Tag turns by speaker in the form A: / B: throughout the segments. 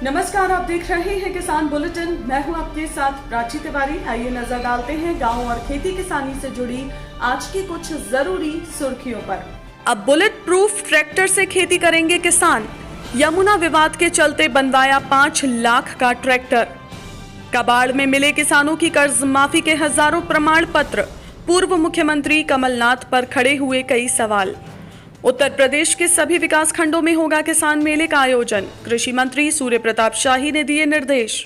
A: नमस्कार, आप देख रहे हैं किसान बुलेटिन। मैं हूं आपके साथ प्राची तिवारी। आइए नजर डालते हैं गांव और खेती किसानी से जुड़ी आज की कुछ जरूरी सुर्खियों पर। अब बुलेट प्रूफ ट्रैक्टर से खेती करेंगे किसान। यमुना विवाद के चलते बनवाया 5 लाख का ट्रैक्टर। कबाड़ में मिले किसानों की कर्ज माफी के हजारों प्रमाण पत्र। पूर्व मुख्यमंत्री कमलनाथ पर खड़े हुए कई सवाल। उत्तर प्रदेश के सभी विकास खंडों में होगा किसान मेले का आयोजन। कृषि मंत्री सूर्य प्रताप शाही ने दिए निर्देश।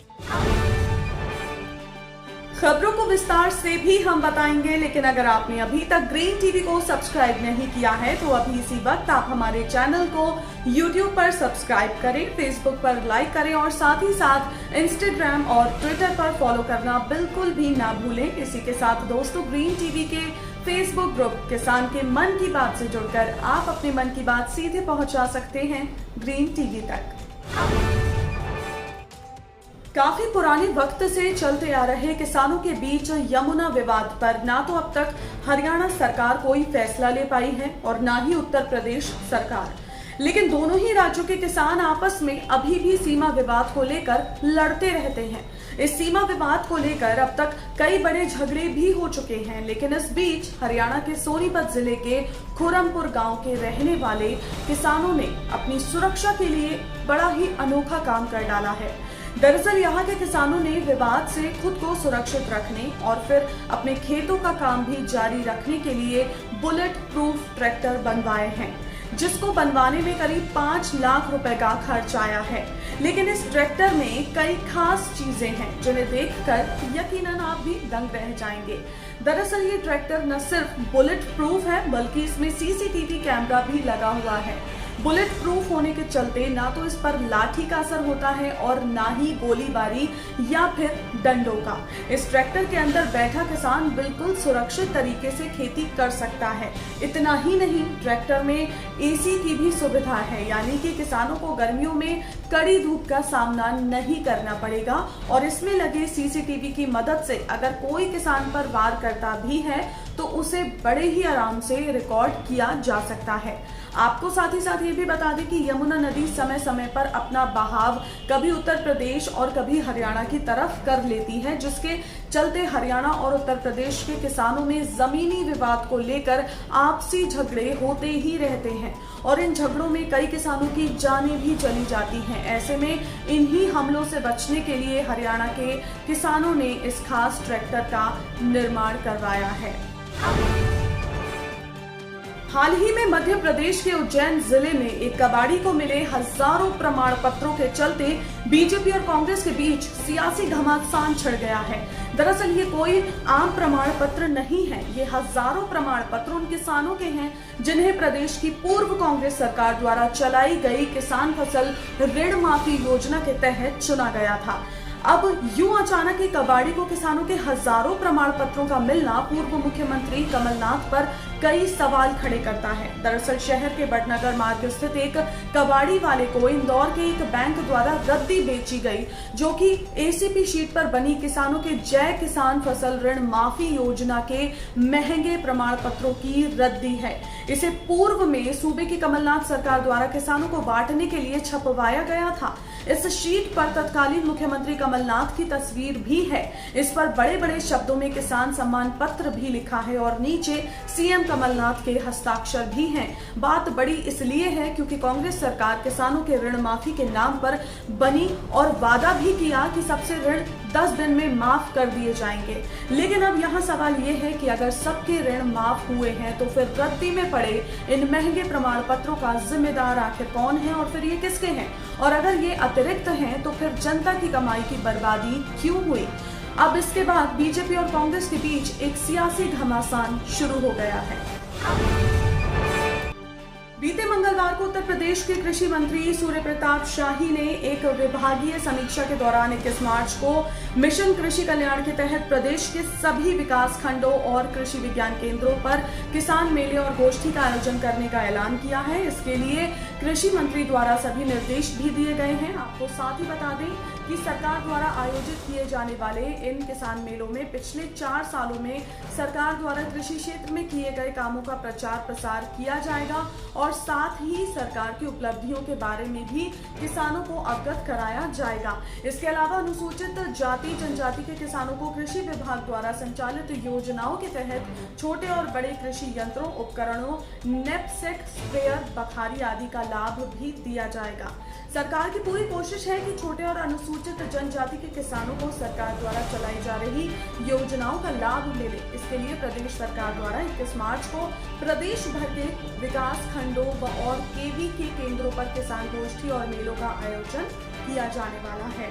A: खबरों को विस्तार से भी हम बताएंगे, लेकिन अगर आपने अभी तक ग्रीन टीवी को सब्सक्राइब नहीं किया है तो अभी इसी वक्त आप हमारे चैनल को YouTube पर सब्सक्राइब करें, Facebook पर लाइक करें और साथ ही साथ Instagram और Twitter पर फॉलो करना बिल्कुल भी ना भूलें। इसी के साथ दोस्तों, ग्रीन टीवी के फेसबुक ग्रुप किसान के मन की बात से जुड़कर आप अपने मन की बात सीधे पहुंचा सकते हैं ग्रीन टीवी तक। काफी पुराने वक्त से चलते आ रहे किसानों के बीच यमुना विवाद पर ना तो अब तक हरियाणा सरकार कोई फैसला ले पाई है और ना ही उत्तर प्रदेश सरकार, लेकिन दोनों ही राज्यों के किसान आपस में अभी भी सीमा विवाद को लेकर लड़ते रहते हैं। इस सीमा विवाद को लेकर अब तक कई बड़े झगड़े भी हो चुके हैं, लेकिन इस बीच हरियाणा के सोनीपत जिले के खुरमपुर गांव के रहने वाले किसानों ने अपनी सुरक्षा के लिए बड़ा ही अनोखा काम कर डाला है। दरअसल यहाँ के किसानों ने विवाद से खुद को सुरक्षित रखने और फिर अपने खेतों का काम भी जारी रखने के लिए बुलेट प्रूफ ट्रैक्टर बनवाए हैं, जिसको बनवाने में करीब 5 लाख रुपए का खर्च आया है। लेकिन इस ट्रैक्टर में कई खास चीजें हैं जिन्हें देखकर यकीनन आप भी दंग रह जाएंगे। दरअसल ये ट्रैक्टर न सिर्फ बुलेट प्रूफ है बल्कि इसमें सीसीटीवी कैमरा भी लगा हुआ है। बुलेट प्रूफ होने के चलते ना तो इस पर लाठी का असर होता है और ना ही गोलीबारी या फिर डंडों का। इस ट्रैक्टर के अंदर बैठा किसान बिल्कुल सुरक्षित तरीके से खेती कर सकता है। इतना ही नहीं, ट्रैक्टर में एसी की भी सुविधा है, यानी कि किसानों को गर्मियों में कड़ी धूप का सामना नहीं करना पड़ेगा। और इसमें लगे सीसीटीवी की मदद से अगर कोई किसान पर वार करता भी है तो उसे बड़े ही आराम से रिकॉर्ड किया जा सकता है। आपको साथ ही साथ ये भी बता दें कि यमुना नदी समय समय पर अपना बहाव कभी उत्तर प्रदेश और कभी हरियाणा की तरफ कर लेती है, जिसके चलते हरियाणा और उत्तर प्रदेश के किसानों में जमीनी विवाद को लेकर आपसी झगड़े होते ही रहते हैं और इन झगड़ों में कई किसानों की जानें भी चली जाती हैं। ऐसे में इन्हीं हमलों से बचने के लिए हरियाणा के किसानों ने इस खास ट्रैक्टर का निर्माण करवाया है। हाल ही में मध्य प्रदेश के उज्जैन जिले में एक कबाड़ी को मिले हजारों प्रमाण पत्रों के चलते बीजेपी और कांग्रेस के बीच सियासी घमासान छिड़ गया है। दरअसल ये कोई आम प्रमाण पत्र नहीं है, ये हजारों प्रमाण पत्र उन किसानों के हैं जिन्हें प्रदेश की पूर्व कांग्रेस सरकार द्वारा चलाई गई किसान फसल ऋण माफी योजना के तहत चुना गया था। अब यूं अचानक ही कबाड़ी को किसानों के हजारों प्रमाण पत्रों का मिलना पूर्व मुख्यमंत्री कमलनाथ पर कई सवाल खड़े करता है। दरअसल शहर के बटनगर मार्ग स्थित एक कबाड़ी वाले को इंदौर के एक बैंक द्वारा रद्दी बेची गई, जो कि एसीपी शीट पर बनी किसानों के जय किसान फसल ऋण माफी योजना के महंगे प्रमाण पत्रों की रद्दी है। इसे पूर्व में सूबे की कमलनाथ सरकार द्वारा किसानों को बांटने के लिए छपवाया गया था। इस शीट पर तत्कालीन मुख्यमंत्री कमलनाथ की तस्वीर भी है। इस पर बड़े बड़े शब्दों में किसान सम्मान पत्र भी लिखा है और नीचे सीएम कमलनाथ के हस्ताक्षर भी हैं। बात बड़ी इसलिए है क्योंकि कांग्रेस सरकार किसानों के ऋण माफी के नाम पर बनी और वादा भी किया कि सबसे ऋण 10 दिन में माफ कर दिए जाएंगे। लेकिन अब यहाँ सवाल ये है कि अगर सबके ऋण माफ हुए हैं तो फिर रद्दी में पड़े इन महंगे प्रमाण पत्रों का जिम्मेदार आखिर कौन है और फिर ये किसके हैं, और अगर ये अतिरिक्त हैं तो फिर जनता की कमाई की बर्बादी क्यों हुई। अब इसके बाद बीजेपी और कांग्रेस के बीच एक सियासी घमासान शुरू हो गया है। बीते मंगलवार को उत्तर प्रदेश के कृषि मंत्री सूर्य प्रताप शाही ने एक विभागीय समीक्षा के दौरान 21 मार्च को मिशन कृषि कल्याण के तहत प्रदेश के सभी विकास खंडों और कृषि विज्ञान केंद्रों पर किसान मेले और गोष्ठी का आयोजन करने का ऐलान किया है। इसके लिए कृषि मंत्री द्वारा सभी निर्देश भी दिए गए हैं। आपको साथ ही बता दें कि सरकार द्वारा आयोजित किए जाने वाले इन किसान मेलों में पिछले 4 सालों में सरकार द्वारा कृषि क्षेत्र में किए गए कामों का प्रचार प्रसार किया जाएगा और साथ ही सरकार की उपलब्धियों के बारे में भी किसानों को अवगत कराया जाएगा। इसके अलावा अनुसूचित जाति जनजाति के किसानों को कृषि विभाग द्वारा संचालित योजनाओं के तहत छोटे और बड़े कृषि यंत्रों, उपकरणों, नैपसेक, स्प्रेयर, बखारी आदि का लाभ भी दिया जाएगा। सरकार की पूरी कोशिश है कि छोटे और अनुसूचित जनजाति के किसानों को सरकार द्वारा चलाई जा रही योजनाओं का लाभ मिले। इसके लिए प्रदेश सरकार द्वारा 21 मार्च को प्रदेश भर के विकास खंडों और केवीके केंद्रों पर किसान गोष्ठी और मेलों का आयोजन किया जाने वाला है।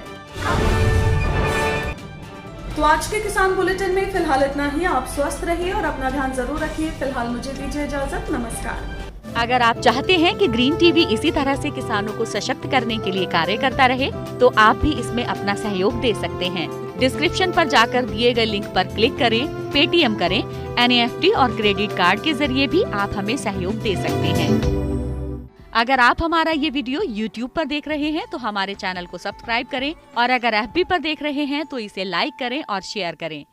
A: तो आज के किसान बुलेटिन में फिलहाल इतना ही। आप स्वस्थ रहिए और अपना ध्यान जरूर रखिए। फिलहाल मुझे दीजिए इजाजत। नमस्कार।
B: अगर आप चाहते हैं कि ग्रीन टीवी इसी तरह से किसानों को सशक्त करने के लिए कार्य करता रहे, तो आप भी इसमें अपना सहयोग दे सकते हैं। डिस्क्रिप्शन पर जाकर दिए गए लिंक पर क्लिक करें, पेटीएम करें, NEFT और क्रेडिट कार्ड के जरिए भी आप हमें सहयोग दे सकते हैं। अगर आप हमारा ये वीडियो YouTube पर देख रहे हैं तो हमारे चैनल को सब्सक्राइब करें और अगर FB पर देख रहे हैं तो इसे लाइक करें और शेयर करें।